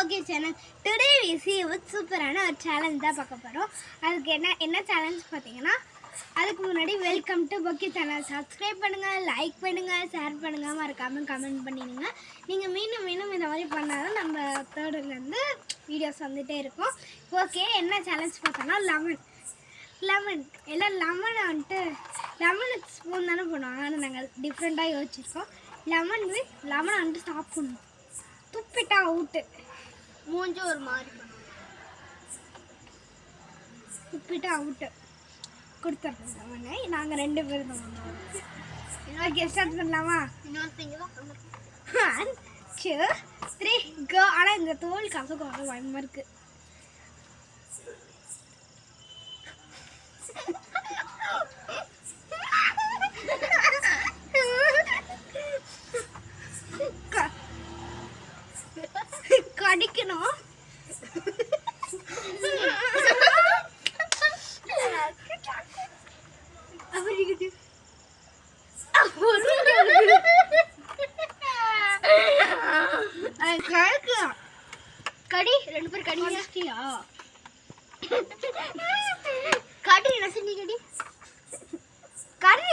Okay channel. Today we see ஒரு சூப்பரான ஒரு சேலஞ்ச் தான் பார்க்க போகிறோம். அதுக்கு என்ன சேலஞ்ச் பார்த்தீங்கன்னா, அதுக்கு முன்னாடி வெல்கம் டு பொக்கி சேனல். சப்ஸ்கிரைப் பண்ணுங்கள், லைக் பண்ணுங்கள், ஷேர் பண்ணுங்கள், மறக்காமல் கமெண்ட் பண்ணிடுங்க. நீங்கள் மீண்டும் இந்த மாதிரி பண்ணாலும் நம்ம தேர்டுலேருந்து வீடியோஸ் வந்துகிட்டே இருக்கும். ஓகே, என்ன சேலஞ்ச் பார்த்தோன்னா லெமன் எல்லாம் லெமனை வந்துட்டு லெமனுக்கு ஸ்பூன் தானே பண்ணுவாங்க. ஆனால் நாங்கள் டிஃப்ரெண்ட்டாக யோசிச்சிருக்கோம். லெமனை வந்துட்டு சாப்பிடணும். துப்பிட்டா அவுட்டு. மூஞ்சி ஒரு மாதிரி துப்பிட்டா அவுட்டு கொடுத்துட்றோம். லெமனை நாங்கள் 2 பேரும் தான் பண்ணுவோம். ஓகே, ஸ்டார்ட் பண்ணலாமா? 1 2 3 கோ. ஆனால் இந்த தோல் கசக்கு வர பயமாக இருக்குது. கடிக்கணும். கடி 2 பேர் கடியா கடி நசனி கடி கடி